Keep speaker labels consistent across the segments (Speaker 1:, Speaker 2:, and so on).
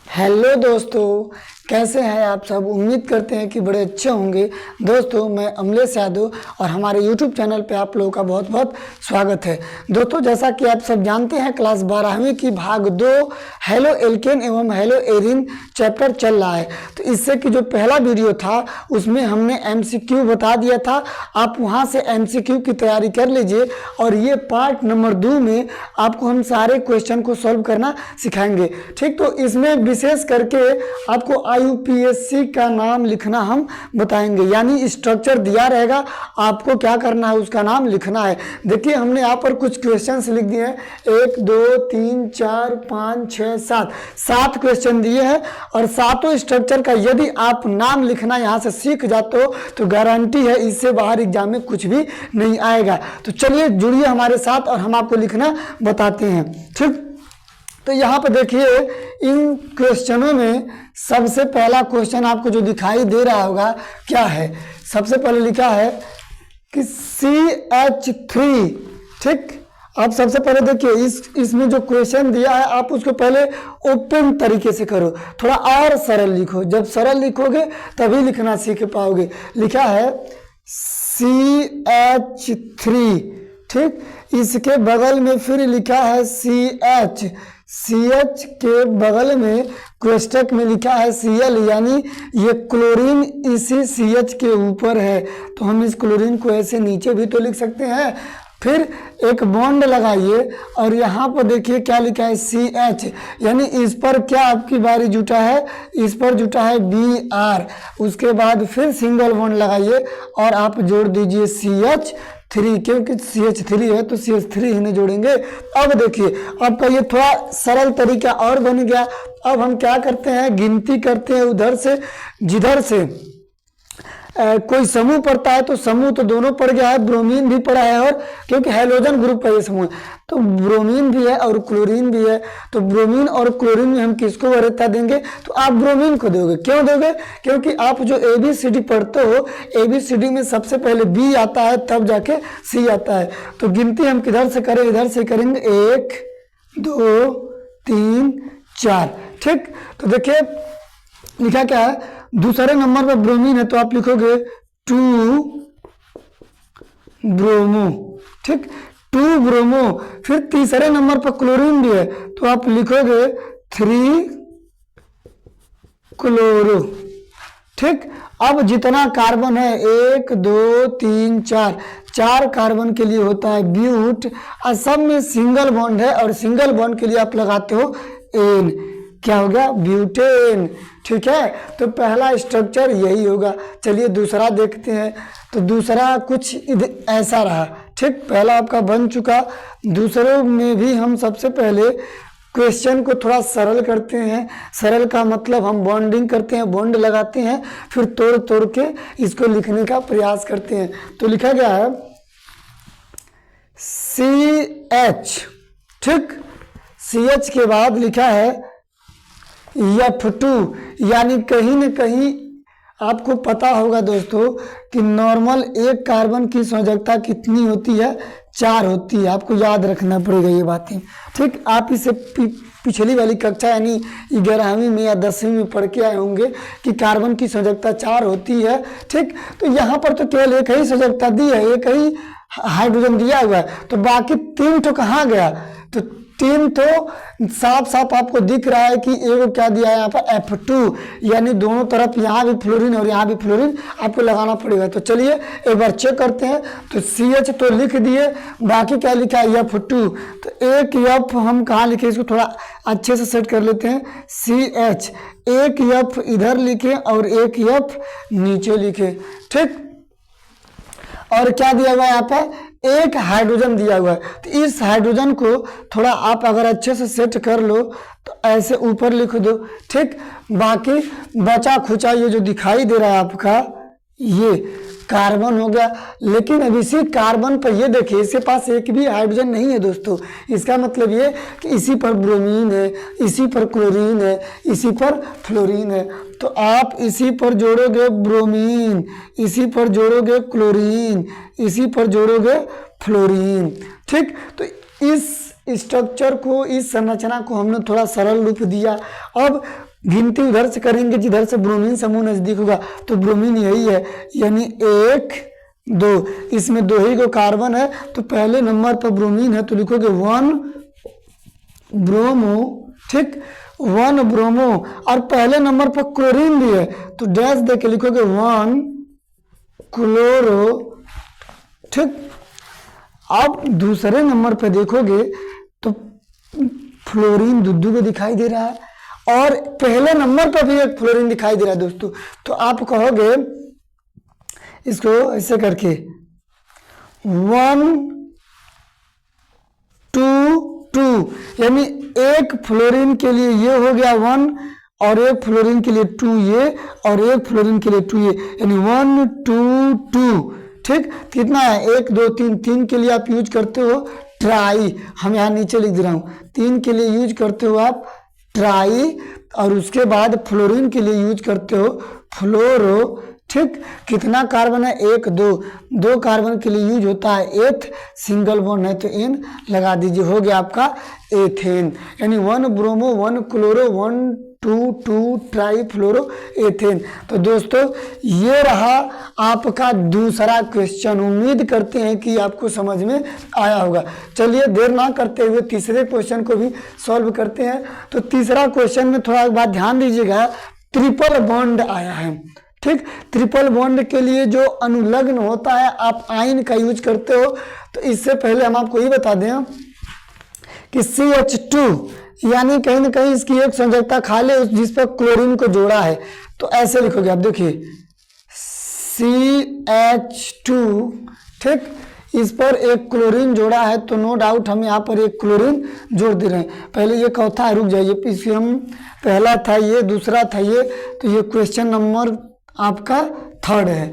Speaker 1: Hello दोस्तों, कैसे हैं आप सब। उम्मीद करते हैं कि बड़े अच्छे होंगे। दोस्तों, मैं अमलेश यादव और हमारे YouTube चैनल पे आप लोगों का बहुत बहुत स्वागत है। दोस्तों, जैसा कि आप सब जानते हैं, क्लास 12वीं की भाग 2 हेलो एल्केन एवं हेलो एरिन चैप्टर चल रहा है। तो इससे कि जो पहला वीडियो था उसमें हमने MCQ बता दिया था, आप वहाँ से MCQ की तैयारी कर लीजिए। और ये पार्ट नंबर 2 में आपको हम सारे क्वेश्चन को सॉल्व करना सिखाएंगे। ठीक, तो इसमें विशेष करके आपको IUPAC का नाम लिखना हम बताएंगे, यानी स्ट्रक्चर दिया रहेगा, आपको क्या करना है, उसका नाम लिखना है। देखिए, हमने यहाँ पर कुछ क्वेश्चंस लिख दिए हैं। 1 2 3 4 5 6 7 क्वेश्चन दिए हैं। और सातों स्ट्रक्चर का यदि आप नाम लिखना यहाँ से सीख जाते हो तो गारंटी है इससे बाहर एग्जाम में कुछ भी नहीं आएगा। तो चलिए जुड़िए हमारे साथ और हम आपको लिखना बताते हैं। ठीक, तो यहाँ पर देखिए, इन क्वेश्चनों में सबसे पहला क्वेश्चन आपको जो दिखाई दे रहा होगा क्या है। सबसे पहले लिखा है कि CH3। ठीक, आप सबसे पहले देखिए इसमें जो क्वेश्चन दिया है आप उसको पहले ओपन तरीके से करो, थोड़ा और सरल लिखो। जब सरल लिखोगे तभी लिखना सीख पाओगे। लिखा है CH3। ठीक, इसके बगल में फिर लिखा है CH। CH के बगल में कोष्टक में लिखा है Cl, यानी ये क्लोरीन इसी CH के ऊपर है। तो हम इस क्लोरीन को ऐसे नीचे भी तो लिख सकते हैं। फिर एक बॉन्ड लगाइए और यहाँ पर देखिए क्या लिखा है CH, यानी इस पर क्या आपकी बारी जुटा है, इस पर जुटा है Br। उसके बाद फिर सिंगल बॉन्ड लगाइए और आप जोड़ दीजिए CH3, क्योंकि CH3 है तो CH3 ही नहीं जोड़ेंगे। अब देखिए आपका ये थोड़ा सरल तरीका और बन गया। अब हम क्या करते हैं, गिनती करते हैं उधर से जिधर से कोई समूह पड़ता है। तो समूह तो दोनों पड़ गया है, ब्रोमीन भी पड़ा है, और क्योंकि हैलोजन ग्रुप का ये समूह है तो ब्रोमीन भी है और क्लोरीन भी है। तो ब्रोमीन और क्लोरीन में हम किसको वरीयता देंगे, तो आप ब्रोमीन को दोगे। क्यों दोगे, क्योंकि आप जो ABCD पढ़ते हो, ABCD में सबसे पहले B आता है तब जाके C आता है। तो गिनती हम किधर से करें, इधर से करेंगे। 1 2 3 4। ठीक, तो देखिए लिखा क्या है, दूसरे नंबर पर ब्रोमीन है तो आप लिखोगे 2 ब्रोमो। ठीक, 2 ब्रोमो। फिर तीसरे नंबर पर क्लोरीन भी है तो आप लिखोगे 3 क्लोरो। ठीक, अब जितना कार्बन है 1 2 3 4 कार्बन के लिए होता है ब्यूट, और सब में सिंगल बॉन्ड है और सिंगल बॉन्ड के लिए आप लगाते हो एन। क्या होगा, ब्यूटेन। ठीक है, तो पहला स्ट्रक्चर यही होगा। चलिए दूसरा देखते हैं। तो दूसरा कुछ ऐसा रहा। ठीक, पहला आपका बन चुका। दूसरों में भी हम सबसे पहले क्वेश्चन को थोड़ा सरल करते हैं। सरल का मतलब हम बॉन्डिंग करते हैं, बॉन्ड लगाते हैं, फिर तोड़ तोड़ के इसको लिखने का प्रयास करते हैं। तो लिखा गया है CH। ठीक, CH के बाद लिखा है F2, यानी कहीं न कहीं आपको पता होगा दोस्तों कि नॉर्मल एक कार्बन की संयोजकता कितनी होती है, 4 होती है। आपको याद रखना पड़ेगा ये बातें। ठीक, आप इसे पिछली वाली कक्षा यानी 11वीं में या 10वीं में पढ़ के आए होंगे कि कार्बन की संयोजकता 4 होती है। ठीक, तो यहाँ पर तो केवल एक ही संयोजकता दी है, एक ही हाइड्रोजन दिया हुआ है, तो बाकी 3 तो कहाँ गया। तो 3 तो साफ साफ आपको दिख रहा है कि एक क्या दिया है यहाँ पर F2, यानी दोनों तरफ यहाँ भी फ्लोरीन और यहाँ भी फ्लोरीन आपको लगाना पड़ेगा। तो चलिए एक बार चेक करते हैं। तो CH तो लिख दिए, बाकी क्या लिखा है F2। तो एक F हम कहाँ लिखे, इसको थोड़ा अच्छे से सेट कर लेते हैं। CH, एक F इधर लिखे और एक F नीचे लिखे। ठीक, और क्या दिया हुआ है यहाँ पर, एक हाइड्रोजन दिया हुआ है। तो इस हाइड्रोजन को थोड़ा आप अगर अच्छे से सेट कर लो तो ऐसे ऊपर लिख दो। ठीक, बाकी बचा खुचा ये जो दिखाई दे रहा है आपका, ये कार्बन हो गया। लेकिन अब इसी कार्बन पर ये देखिए, इसके पास एक भी हाइड्रोजन नहीं है दोस्तों। इसका मतलब ये कि इसी पर ब्रोमीन है, इसी पर क्लोरीन है, इसी पर फ्लोरीन है। तो आप इसी पर जोड़ोगे ब्रोमीन, इसी पर जोड़ोगे क्लोरीन, इसी पर जोड़ोगे फ्लोरीन। ठीक, तो इस स्ट्रक्चर को, इस संरचना को हमने थोड़ा सरल रूप दिया। अब गिनती उधर से करेंगे जिधर से ब्रोमीन समूह नजदीक होगा, तो ब्रोमीन यही है, यानी 1 2, इसमें 2 ही को कार्बन है, तो पहले नंबर पर ब्रोमीन है तो लिखोगे 1 ब्रोमो, ठीक, 1 ब्रोमो। और पहले नंबर पर क्लोरीन भी है तो डैश दे के लिखोगे 1 क्लोरो, ठीक। अब दूसरे नंबर पे देखोगे तो फ्लोरीन दुद्दू को दिखाई दे रहा है, और पहले नंबर पर भी एक फ्लोरीन दिखाई दे रहा है दोस्तों। तो आप कहोगे इसको ऐसे करके 1 2 2, यानी एक फ्लोरीन के लिए ये हो गया 1, और एक फ्लोरीन के लिए 2 ये, और एक फ्लोरीन के लिए 2 ये, यानी 1 2 2, ठीक। कितना है 1 2 3, 3 के लिए आप यूज करते हो ट्राई, हम यहाँ नीचे लिख दे रहा हूँ, 3 के लिए यूज करते हो आप ट्राई, और उसके बाद फ्लोरीन के लिए यूज करते हो फ्लोरो, ठीक। कितना कार्बन है 1 2, 2 कार्बन के लिए यूज होता है एथ, सिंगल बॉन्ड है तो एन लगा दीजिए, हो गया आपका एथेन, यानी 1 ब्रोमो 1 क्लोरो 1 2 2 ट्राई फ्लोरो एथेन। तो दोस्तों ये रहा आपका दूसरा क्वेश्चन, उम्मीद करते हैं कि आपको समझ में आया होगा। चलिए देर ना करते हुए तीसरे क्वेश्चन को भी सॉल्व करते हैं। तो तीसरा क्वेश्चन में थोड़ा एक बात ध्यान दीजिएगा, ट्रिपल बॉन्ड आया है, ठीक। ट्रिपल बॉन्ड के लिए जो अनुलग्न होता है आप आयन का यूज करते हो। तो इससे पहले हम आपको ये बता दें कि CH2 यानी कहीं ना कहीं इसकी एक संयोजकता खाली है जिस पर क्लोरीन को जोड़ा है, तो ऐसे लिखोगे आप, देखिए CH2, ठीक, इस पर एक क्लोरीन जोड़ा है तो नो डाउट हम यहाँ पर एक क्लोरीन जोड़ दे रहे हैं। पहले ये चौथा है, रुक जाइए, इसलिए हम पहला था ये, दूसरा था ये, तो ये क्वेश्चन नंबर आपका 3rd है,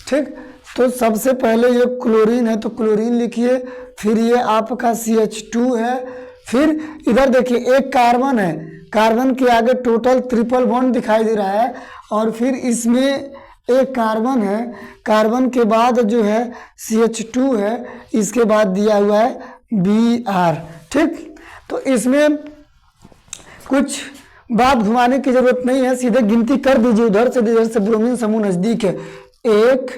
Speaker 1: ठीक। तो सबसे पहले ये क्लोरीन है तो क्लोरीन लिखिए, फिर ये आपका CH2 है, फिर इधर देखिए एक कार्बन है, कार्बन के आगे टोटल ट्रिपल बॉन्ड दिखाई दे रहा है, और फिर इसमें एक कार्बन है, कार्बन के बाद जो है CH2 है, इसके बाद दिया हुआ है Br, ठीक। तो इसमें कुछ बात घुमाने की जरूरत नहीं है, सीधे गिनती कर दीजिए उधर से जिधर से ब्रोमीन समूह नजदीक है, 1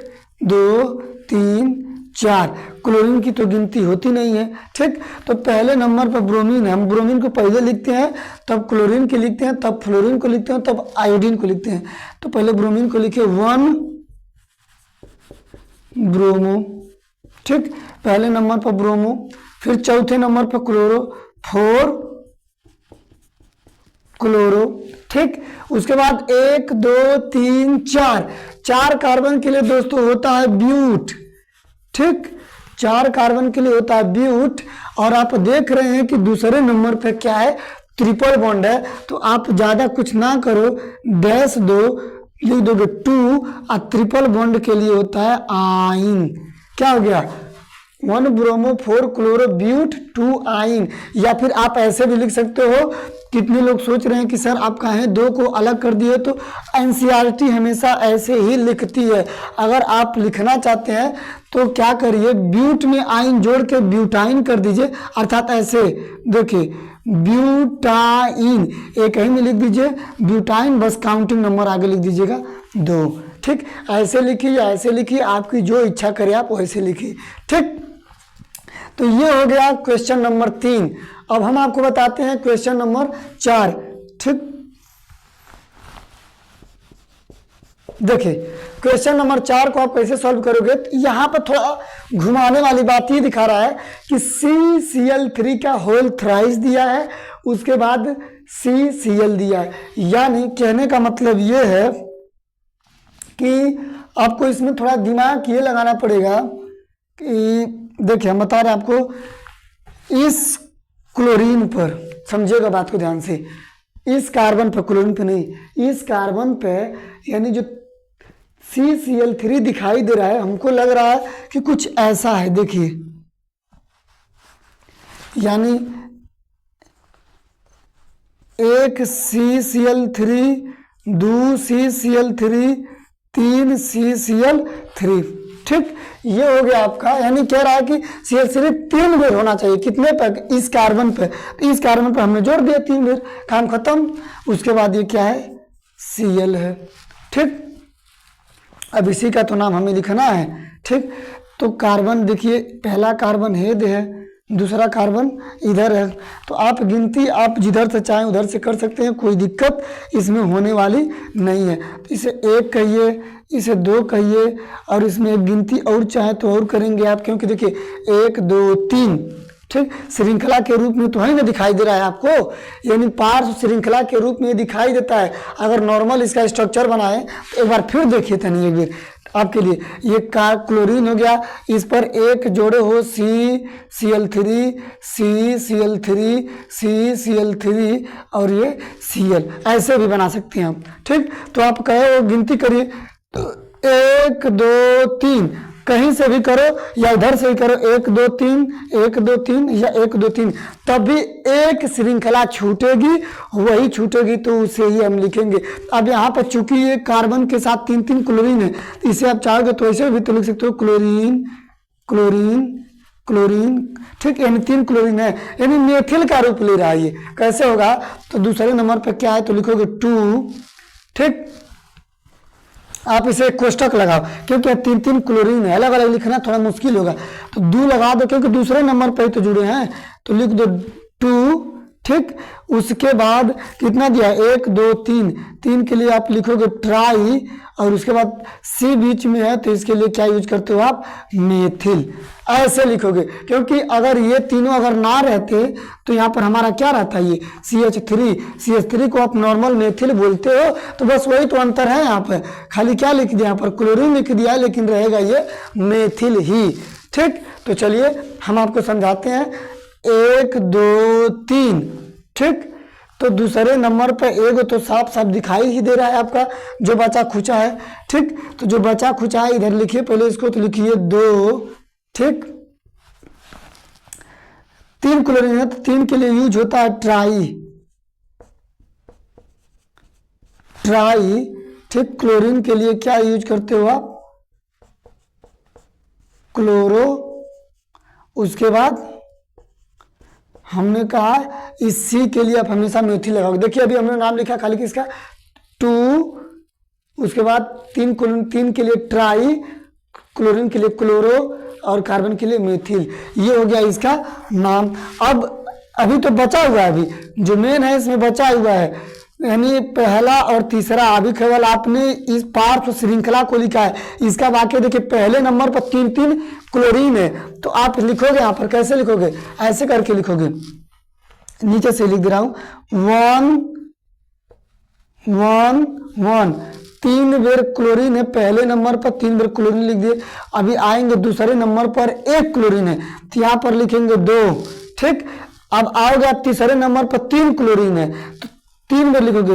Speaker 1: 2 3 4, क्लोरीन की तो गिनती होती नहीं है, ठीक। तो पहले नंबर पर ब्रोमीन है, हम ब्रोमीन को पहले लिखते हैं, तब क्लोरीन के लिखते हैं, तब फ्लोरीन को लिखते हैं, तब आयोडीन को लिखते हैं। तो पहले ब्रोमीन को लिखिए 1 ब्रोमो, ठीक, पहले नंबर पर ब्रोमो, फिर चौथे नंबर पर क्लोरो 4 क्लोरो, ठीक। उसके बाद 1 2 3 4, 4 कार्बन के लिए दोस्तों होता है ब्यूट, ठीक, 4 कार्बन के लिए होता है ब्यूट। और आप देख रहे हैं कि दूसरे नंबर पे क्या है, ट्रिपल बॉन्ड है, तो आप ज्यादा कुछ ना करो, डैश दो, लिख दोगे 2, और ट्रिपल बॉन्ड के लिए होता है आइन, क्या हो गया 1 ब्रोमो 4 क्लोरो ब्यूट 2 आइन। या फिर आप ऐसे भी लिख सकते हो, कितने लोग सोच रहे हैं कि सर आप कहें 2 को अलग कर दिए, तो NCERT हमेशा ऐसे ही लिखती है। अगर आप लिखना चाहते हैं तो क्या करिए, ब्यूट में आइन जोड़ के ब्यूटाइन कर दीजिए, अर्थात ऐसे देखिए ब्यूटाइन एक ही में लिख दीजिए, ब्यूटाइन बस काउंटिंग नंबर आगे लिख दीजिएगा 2, ठीक। ऐसे लिखिए या ऐसे लिखिए, आपकी जो इच्छा करे आप वैसे लिखिए, ठीक। तो ये हो गया क्वेश्चन नंबर 3। अब हम आपको बताते हैं क्वेश्चन नंबर 4, ठीक। देखिए क्वेश्चन नंबर 4 को आप कैसे सॉल्व करोगे, तो यहाँ पर थोड़ा घुमाने वाली बात ये दिखा रहा है कि CCl3 का होल थ्राइस दिया है, उसके बाद CCl दिया है, यानी कहने का मतलब ये है कि आपको इसमें थोड़ा दिमाग ये लगाना पड़ेगा कि देखिए हम बता रहे हैं आपको, इस क्लोरीन पर समझिएगा बात को ध्यान से, इस कार्बन पर, क्लोरीन पे नहीं, इस कार्बन पे, यानी जो CCl3 दिखाई दे रहा है, हमको लग रहा है कि कुछ ऐसा है, देखिए यानी एक CCl3 2 CCl3 3 CCl3, ठीक, ये हो गया आपका, यानी कह रहा है कि Cl सिर्फ 3 बेर होना चाहिए। कितने पर? इस कार्बन पे। तो इस कार्बन पे हमने जोड़ दिया 3 बेर, काम खत्म। उसके बाद ये क्या है? Cl है। ठीक, अब इसी का तो नाम हमें लिखना है। ठीक, तो कार्बन देखिए, पहला कार्बन हेड है, दूसरा कार्बन इधर है। तो आप गिनती आप जिधर से चाहें उधर से कर सकते हैं, कोई दिक्कत इसमें होने वाली नहीं है। तो इसे 1 कहिए, इसे 2 कहिए, और इसमें एक गिनती और चाहे तो और करेंगे आप, क्योंकि देखिए 1 2 3, ठीक, श्रृंखला के रूप में तो है ना दिखाई दे रहा है आपको, यानी पार्श्व श्रृंखला के रूप में दिखाई देता है। अगर नॉर्मल इसका स्ट्रक्चर बनाए तो एक बार फिर देखिए तनी एक बार आपके लिए। ये क्लोरीन हो गया, इस पर एक जोड़े हो CCl3 CCl3 CCl3 और ये Cl, ऐसे भी बना सकते हैं हम। ठीक, तो आप कहे वो गिनती करिए, तो 1 2 3 कहीं से भी करो या इधर से भी करो, 1 2 3 1 2 3 या 1 2 3, तब भी एक श्रृंखला छूटेगी, वही छूटेगी तो उसे ही हम लिखेंगे। अब यहाँ पर चूंकि ये कार्बन के साथ 3 क्लोरीन है, तो इसे आप चाहोगे तो ऐसे भी तो लिख सकते हो, क्लोरीन क्लोरीन क्लोरीन। ठीक, यानी 3 क्लोरीन है, यानी मेथिल का रूप ले रहा है। ये कैसे होगा? तो दूसरे नंबर पर क्या है तो लिखोगे 2। ठीक, आप इसे कोष्टक लगाओ, क्योंकि 3 क्लोरीन है, अलग अलग लिखना थोड़ा मुश्किल होगा, तो 2 लगा दो, क्योंकि दूसरे नंबर पर ही तो जुड़े हैं, तो लिख दो 2। ठीक, उसके बाद कितना दिया? 1 2 3, 3 के लिए आप लिखोगे ट्राई, और उसके बाद C बीच में है तो इसके लिए क्या यूज करते हो आप? मेथिल, ऐसे लिखोगे। क्योंकि अगर ये तीनों अगर ना रहते तो यहाँ पर हमारा क्या रहता है? ये CH3 को आप नॉर्मल मेथिल बोलते हो, तो बस वही तो अंतर है। यहाँ पर खाली क्या लिख दिया? यहाँ पर क्लोरीन लिख दिया, लेकिन रहेगा ये मेथिल ही। ठीक, तो चलिए हम आपको समझाते हैं। 1 2 3, ठीक, तो दूसरे नंबर पर एक तो साफ साफ दिखाई ही दे रहा है आपका जो बचा खुचा है। ठीक, तो जो बचा खुचा है इधर लिखिए, पहले इसको तो लिखिए 2। ठीक, 3 क्लोरीन है तो 3 के लिए यूज होता है ट्राई। ठीक, क्लोरीन के लिए क्या यूज करते हो आप? क्लोरो। उसके बाद हमने कहा इस C के लिए आप हमेशा मेथिल लगाओगे। देखिए अभी हमने नाम लिखा खाली किसका? 2। उसके बाद 3 क्लोरीन, 3 के लिए ट्राई, क्लोरीन के लिए क्लोरो, और कार्बन के लिए मेथिल। ये हो गया इसका नाम। अब अभी तो बचा हुआ है, अभी जो मेन है इसमें बचा हुआ है, यानी पहला और तीसरा। अभी केवल आपने इस पार्श्व श्रृंखला को लिखा है, इसका वाक्य देखिए पहले नंबर पर 3 क्लोरीन है, तो आप लिखोगे यहाँ पर कैसे लिखोगे? ऐसे करके लिखोगे, नीचे से लिख दे रहा हूं 1 1 1। 3 बेर क्लोरीन है, पहले नंबर पर 3 बेर क्लोरीन लिख दिए। अभी आएंगे दूसरे नंबर पर 1 क्लोरीन है, तो यहाँ पर लिखेंगे 2। ठीक, अब आओगे आप तीसरे नंबर पर 3 क्लोरीन है, तो 3 बेर लिखोगे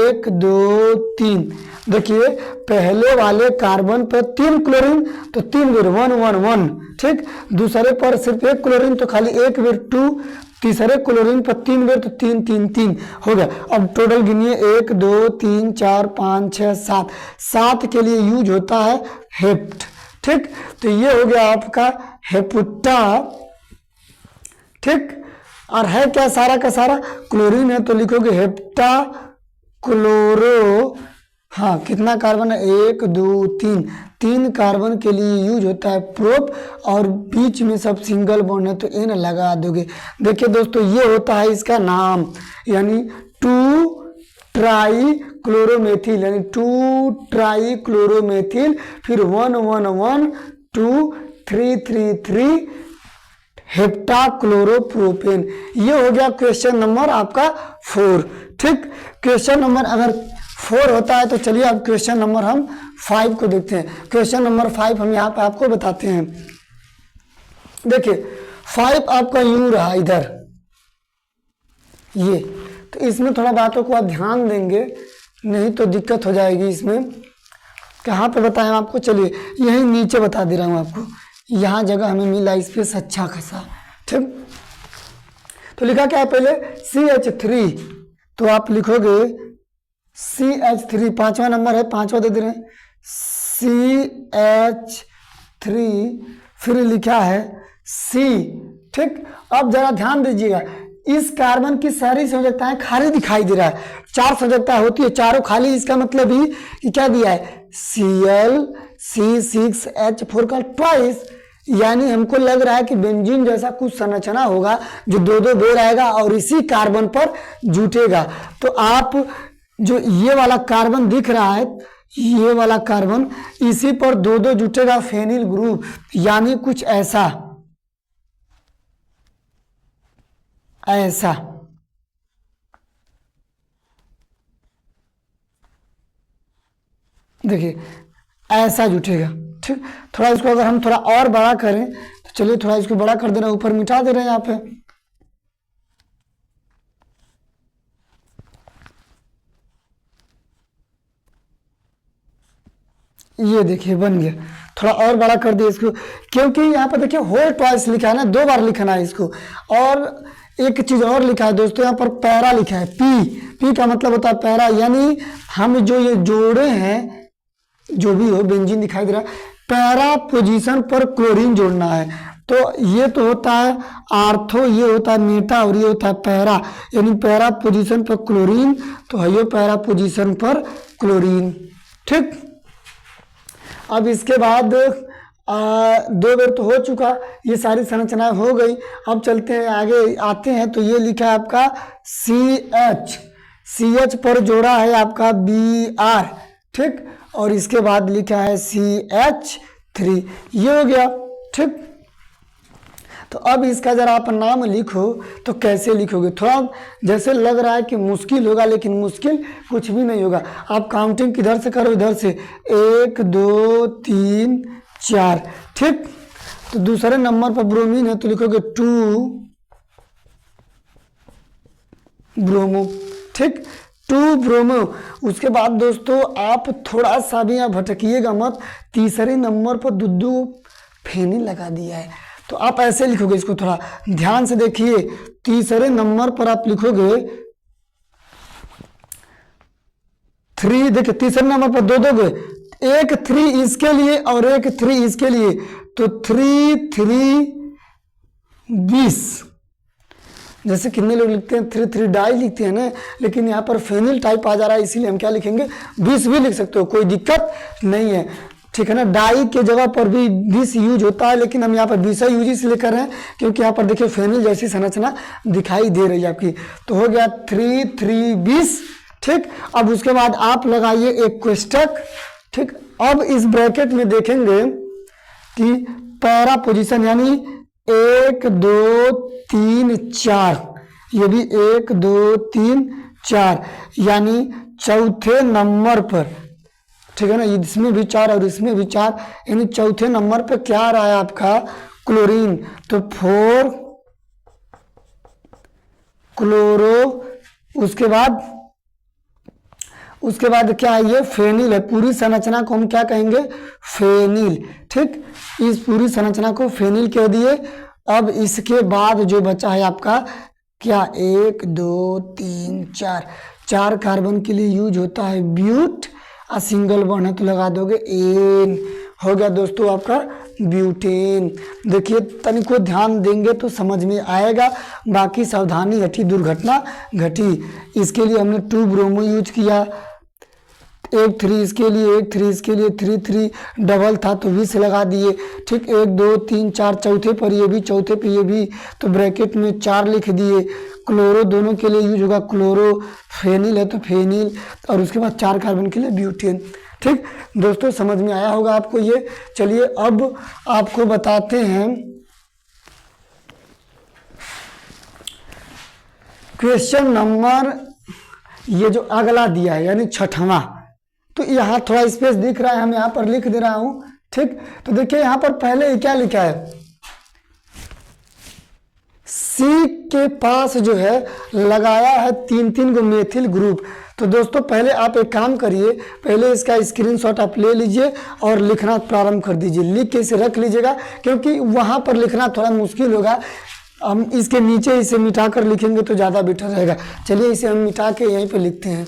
Speaker 1: 1 2 3। देखिए पहले वाले कार्बन पर 3 क्लोरीन तो 3 बेर 1 1 1। ठीक, दूसरे पर सिर्फ 1 क्लोरीन तो खाली 1 बेर 2, तीसरे क्लोरीन पर 3 बेर तो 3 3 3 हो गया। अब टोटल गिनिए 1 2 3 4 5 6 7। 7 के लिए यूज होता है हेप्ट। ठीक, तो ये हो गया आपका हेप्टा। ठीक, और है क्या सारा का सारा? क्लोरीन है तो लिखोगे हेप्टा क्लोरो। हाँ, कितना कार्बन है? 1 2 3। 3 कार्बन के लिए यूज होता है प्रोप, और बीच में सब सिंगल बॉन्ड है तो एन लगा दोगे। देखिए दोस्तों ये होता है इसका नाम, यानी 2 ट्राई क्लोरोमेथिल, यानी 2 ट्राई क्लोरोमेथिल, फिर 1 1 1 2 3 3 3 हेप्टा क्लोरोप्रोपेन। ये हो गया क्वेश्चन नंबर आपका 4। ठीक, क्वेश्चन नंबर अगर 4 होता है तो चलिए अब क्वेश्चन नंबर हम 5 को देखते हैं। क्वेश्चन नंबर 5 हम यहाँ पे आपको बताते हैं। देखिए 5 आपका यूं रहा इधर, ये तो इसमें थोड़ा बातों को आप ध्यान देंगे, नहीं तो दिक्कत हो जाएगी। इसमें कहाँ पे बताएं आपको? चलिए यही नीचे बता दे रहा हूँ आपको, यहाँ जगह हमें मिला स्पेस अच्छा खासा। ठीक, तो लिखा क्या है पहले? CH3, तो आप लिखोगे CH3, 5वां नंबर है, 5वां दे दे रहे हैं, CH3 3, फिर लिखा है C। ठीक, अब जरा ध्यान दीजिएगा, इस कार्बन की सारी संयोजकताएं खाली दिखाई दे रहा है, 4 संयोजकता होती है, चारों खाली। इसका मतलब ही कि क्या दिया है, Cl(C6H4) का ट्वाइस, यानी हमको लग रहा है कि बेंजीन जैसा कुछ संरचना होगा जो 2-2 बेर आएगा और इसी कार्बन पर जुटेगा। तो आप जो ये वाला कार्बन दिख रहा है, ये वाला कार्बन, इसी पर 2-2 जुटेगा फेनिल ग्रुप, यानी कुछ ऐसा, ऐसा। देखिए ऐसा जुटेगा। ठीक, थोड़ा इसको अगर हम थोड़ा और बड़ा करें तो चलिए थोड़ा इसको बड़ा कर दे रहे हैं, ऊपर मिटा दे रहे हैं यहाँ पे। ये देखिए बन गया, थोड़ा और बड़ा कर दिया इसको, क्योंकि यहाँ पर देखिए होल ट्वाइस लिखा है ना, 2 बार लिखना है इसको। और एक चीज और लिखा है दोस्तों, यहाँ पर पैरा लिखा है, पी का मतलब होता है पैरा, यानी हम जो ये जोड़े हैं, जो भी हो बेंजीन दिखाई दे रहा है, पैरा पोजीशन पर क्लोरीन जोड़ना है। तो ये तो होता है आर्थो, ये होता है मेटा, और ये होता है पैरा, यानी पैरा पोजीशन पर क्लोरीन, तो है ये पैरा पोजीशन पर क्लोरीन। ठीक, अब इसके बाद 2 बेर तो हो चुका, ये सारी संरचनाएं हो गई। अब चलते हैं आगे, आते हैं तो ये लिखा है आपका CH पर जोड़ा है आपका Br। ठीक, और इसके बाद लिखा है CH3, ये हो गया। ठीक, तो अब इसका जरा आप नाम लिखो तो कैसे लिखोगे, थोड़ा जैसे लग रहा है कि मुश्किल होगा, लेकिन मुश्किल कुछ भी नहीं होगा। आप काउंटिंग किधर से करो, इधर से, 1 2 3 4। ठीक, तो दूसरे नंबर पर ब्रोमीन है तो लिखोगे 2 ब्रोमो। ठीक, 2 ब्रोमो। उसके बाद दोस्तों आप थोड़ा सा भी यहाँ भटकिएगा मत, तीसरे नंबर पर दुद्दू फेनिल लगा दिया है, तो आप ऐसे लिखोगे इसको, थोड़ा ध्यान से देखिए। तीसरे नंबर पर आप लिखोगे 3, देखिए तीसरे नंबर पर 2 दोगे, एक 3 इसके लिए और एक 3 इसके लिए, तो 3 3 20। जैसे कितने लोग लिखते हैं 3 डाई लिखते हैं ना, लेकिन यहाँ पर फेनिल टाइप आ जा रहा है, इसीलिए हम क्या लिखेंगे, 20 भी लिख सकते हो, कोई दिक्कत नहीं है। ठीक है ना, डाई के जगह पर भी 20 यूज होता है, लेकिन हम यहाँ पर 20 यूज इसलिए कर रहे हैं क्योंकि यहाँ पर देखिए फेनिल जैसी संरचना दिखाई दे रही है आपकी। तो हो गया 3 3 20। ठीक, अब उसके बाद आप लगाइए एक कोष्टक। ठीक, अब इस ब्रैकेट में देखेंगे कि पैरा पोजीशन, यानी 1 2 3 4, ये भी 1 2 3 4, यानी चौथे नंबर पर। ठीक है ना, इसमें भी 4 और इसमें भी 4, यानी चौथे नंबर पे क्या आ रहा है आपका, क्लोरीन। तो 4 क्लोरो, उसके बाद क्या है, ये फेनिल है। पूरी संरचना को हम क्या कहेंगे, फेनिल। ठीक, इस पूरी संरचना को फेनिल कह दिए। अब इसके बाद जो बचा है आपका क्या, 1 2 3 4 कार्बन के लिए यूज होता है ब्यूट, और सिंगल बॉन्ड है तो लगा दोगे एन, हो गया दोस्तों आपका ब्यूटेन। देखिए तनिको ध्यान देंगे तो समझ में आएगा, बाकी सावधानी घटी दुर्घटना घटी। इसके लिए हमने 2 ब्रोमो यूज किया, 1 3 इसके लिए, 1 3 इसके लिए, 3 3 डबल था तो 20 लगा दिए। ठीक, 1 2 3 4, चौथे पर ये भी, चौथे पर ये भी, तो ब्रैकेट में 4 लिख दिए। क्लोरो दोनों के लिए यूज होगा क्लोरो, फेनिल है तो फेनिल, और उसके बाद 4 कार्बन के लिए ब्यूटेन। ठीक दोस्तों, समझ में आया होगा आपको ये। चलिए अब आपको बताते हैं क्वेश्चन नंबर, ये जो अगला दिया है यानी 6वां, तो यहाँ थोड़ा स्पेस दिख रहा है, हम यहाँ पर लिख दे रहा हूँ। ठीक, तो देखिए यहाँ पर पहले क्या लिखा है, सी के पास जो है लगाया है 3 गो मेथिल ग्रुप। तो दोस्तों पहले आप एक काम करिए, पहले इसका स्क्रीनशॉट आप ले लीजिए और लिखना प्रारंभ कर दीजिए। लिख के इसे रख लीजिएगा, क्योंकि वहाँ पर लिखना थोड़ा मुश्किल होगा। हम इसके नीचे इसे मिटा कर लिखेंगे तो ज़्यादा बेटर रहेगा। चलिए इसे हम मिटा के यहीं पे लिखते हैं।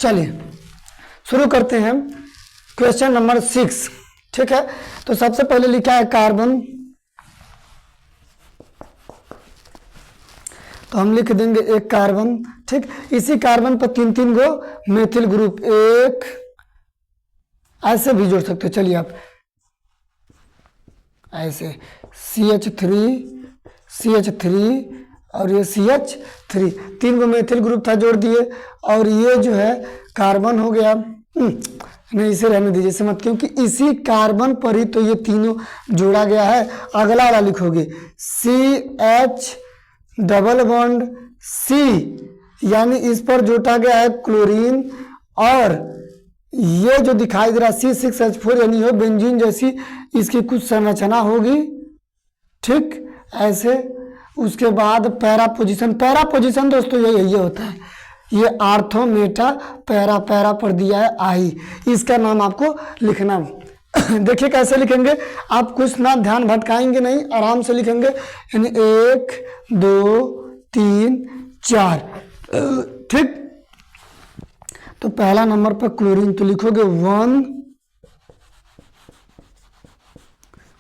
Speaker 1: चलिए शुरू करते हैं क्वेश्चन नंबर 6। ठीक है, तो सबसे पहले लिखा है कार्बन, तो हम लिख देंगे एक कार्बन। ठीक, इसी कार्बन पर 3 गो मेथिल ग्रुप, एक ऐसे भी जोड़ सकते हो। चलिए आप ऐसे CH3 और ये CH3, 3 गो मेथिल ग्रुप था, जोड़ दिए। और ये जो है कार्बन हो गया। नहीं, इसे रहने दीजिए, इसे मत, क्योंकि इसी कार्बन पर ही तो ये तीनों जोड़ा गया है। अगला वाला लिखोगे CH डबल बॉन्ड C, यानी इस पर जोड़ा गया है क्लोरीन। और ये जो दिखाई दे रहा है C6H4, यानी हो बेंजीन जैसी इसकी कुछ संरचना होगी। ठीक, ऐसे। उसके बाद पैरा पोजीशन दोस्तों ये होता है, ये आर्थो मेटा पैरा पर दिया है आई, इसका नाम आपको लिखना। देखिए कैसे लिखेंगे आप, कुछ ना ध्यान भटकाएंगे नहीं, आराम से लिखेंगे। यानी 1 2 3 4। ठीक, तो पहला नंबर पर क्लोरीन, तो लिखोगे 1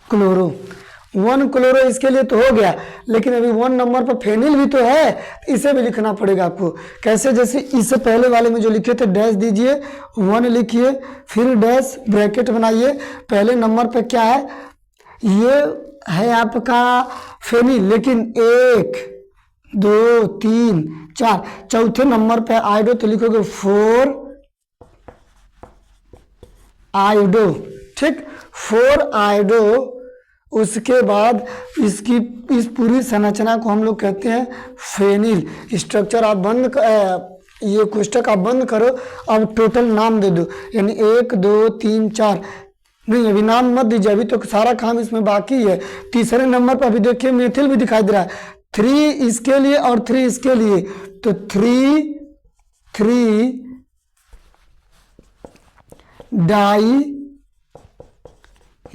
Speaker 1: क्लोरो, इसके लिए तो हो गया। लेकिन अभी 1 नंबर पर फेनिल भी तो है, इसे भी लिखना पड़ेगा आपको। कैसे, जैसे इससे पहले वाले में जो लिखे थे डैश दीजिए, 1 लिखिए, फिर डैश ब्रैकेट बनाइए। पहले नंबर पे क्या है, ये है आपका फेनिल, लेकिन 1 2 3 4, चौथे नंबर पे आयोडो, तो लिखोगे 4 आयोडो। ठीक, 4 आयोडो। उसके बाद इसकी इस पूरी संरचना को हम लोग कहते हैं फेनिल। स्ट्रक्चर आप ये कोष्टक आप बंद करो, अब टोटल नाम दे दो, यानी 1 2 3 4। नहीं, अभी नाम मत दीजिए, अभी तो सारा काम इसमें बाकी है। तीसरे नंबर पर अभी देखिए मेथिल भी दिखाई दे रहा है, 3 इसके लिए और 3 इसके लिए, तो 3 डाई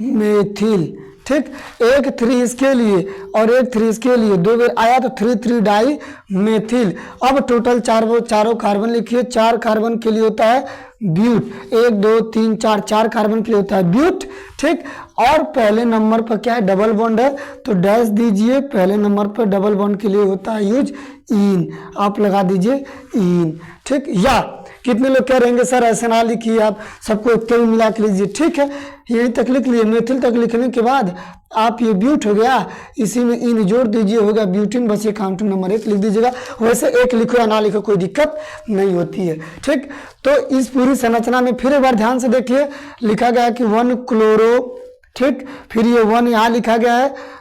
Speaker 1: मेथिल। ठीक, एक 3 इसके लिए और एक 3 इसके लिए, 2 बार आया तो 3 डाई मेथिल। अब टोटल चारों कार्बन लिखिए। 4 कार्बन के लिए होता है ब्यूट, 1 2 3 4 कार्बन के लिए होता है ब्यूट। ठीक, और पहले नंबर पर क्या है, डबल बॉन्ड है, तो डैश दीजिए। पहले नंबर पर डबल बॉन्ड के लिए होता है यूज इन, आप लगा दीजिए इन। ठीक, या कितने लोग कह रहेंगे सर ऐसे ना लिखिए, आप सबको एक ही मिला के लीजिए। ठीक है, यही तक लिख लिए। मेथिल तक लिखने के बाद आप ये ब्यूट हो गया, इसी में इन जोड़ दीजिए, होगा ब्यूटिन। बस ये काउंटिंग नंबर 1 लिख दीजिएगा। वैसे 1 लिखो या ना लिखो कोई दिक्कत नहीं होती है। ठीक, तो इस पूरी संरचना में फिर एक बार ध्यान से देखिए, लिखा गया है कि 1 क्लोरो। ठीक, फिर ये 1 यहाँ लिखा गया है।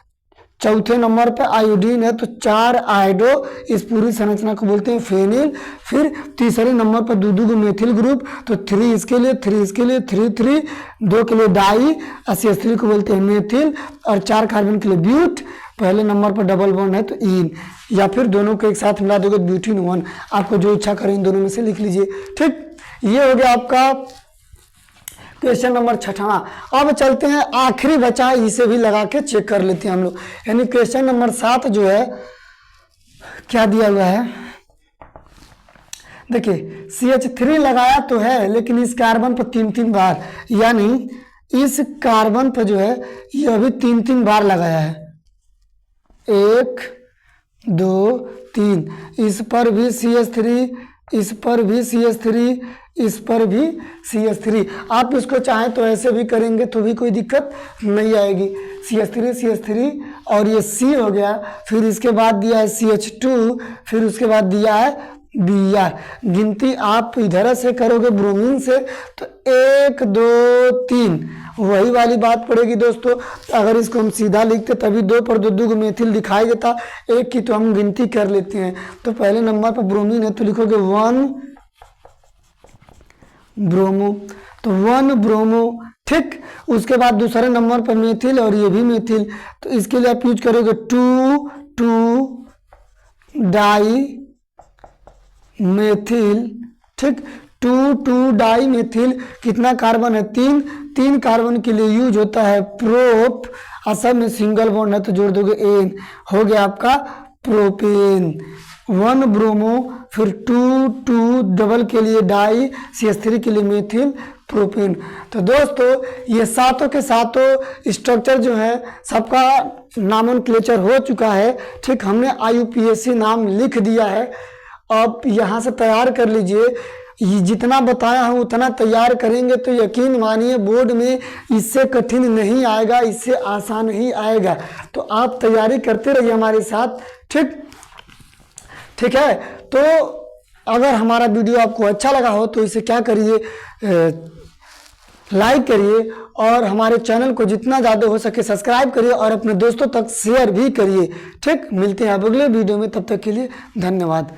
Speaker 1: चौथे नंबर पर आयोडीन है, तो 4 आयोडो, इस पूरी संरचना को बोलते हैं फेनिल। फिर तीसरे नंबर पर 2 मेथिल ग्रुप, तो 3 इसके लिए, 3 इसके लिए, 3 2 के लिए डाई, CH3 को बोलते हैं मेथिल, और 4 कार्बन के लिए ब्यूट। पहले नंबर पर डबल बॉन्ड है तो इन, या फिर दोनों को एक साथ मिला दोगे ब्यूटिन 1। आपको जो इच्छा करें इन दोनों में से लिख लीजिए। ठीक, ये हो गया आपका क्वेश्चन नंबर 6। अब चलते हैं आखिरी बचा है, इसे भी लगा के चेक कर लेते हैं हम लोग। यानी क्वेश्चन नंबर 7 जो है क्या दिया हुआ है, देखिए CH3 लगाया तो है, लेकिन इस कार्बन पर 3 बार, यानी इस कार्बन पर जो है ये अभी 3 बार लगाया है। 1 2 3, इस पर भी CH3, इस पर भी CH3, इस पर भी CH3। आप इसको चाहें तो ऐसे भी करेंगे तो भी कोई दिक्कत नहीं आएगी। CH3 और ये C हो गया। फिर इसके बाद दिया है CH2, फिर उसके बाद दिया है Br। गिनती आप इधर से करोगे ब्रोमीन से तो 1 2 3, वही वाली बात पड़ेगी दोस्तों। अगर इसको हम सीधा लिखते तभी 2 पर 2 को मेथिल दिखाई देता, 1 की तो हम गिनती कर लेते हैं। तो पहले नंबर पर ब्रोमीन है तो लिखोगे 1 ब्रोमो, तो 1 ब्रोमो। ठीक, उसके बाद दूसरे नंबर पर मेथिल और ये भी मेथिल, तो इसके लिए आप यूज करोगे 2 डाई मेथिल। ठीक, 2 डाई मेथिल। कितना कार्बन है, 3 कार्बन के लिए यूज होता है प्रोप, असल में सिंगल बॉन्ड है तो जोड़ दोगे एन, हो गया आपका प्रोपेन, 1 ब्रोमो, फिर 2 डबल के लिए डाई, CH3 के लिए मेथिल प्रोपेन। तो दोस्तों ये सातों के सातों स्ट्रक्चर जो है सबका नामोनक्लेचर हो चुका है। ठीक, हमने IUPAC नाम लिख दिया है। अब यहाँ से तैयार कर लीजिए, ये जितना बताया हूँ उतना तैयार करेंगे तो यकीन मानिए बोर्ड में इससे कठिन नहीं आएगा, इससे आसान ही आएगा। तो आप तैयारी करते रहिए हमारे साथ। ठीक है। तो अगर हमारा वीडियो आपको अच्छा लगा हो तो इसे क्या करिए, लाइक करिए और हमारे चैनल को जितना ज़्यादा हो सके सब्सक्राइब करिए और अपने दोस्तों तक शेयर भी करिए। ठीक, मिलते हैं अब अगले वीडियो में, तब तक के लिए धन्यवाद।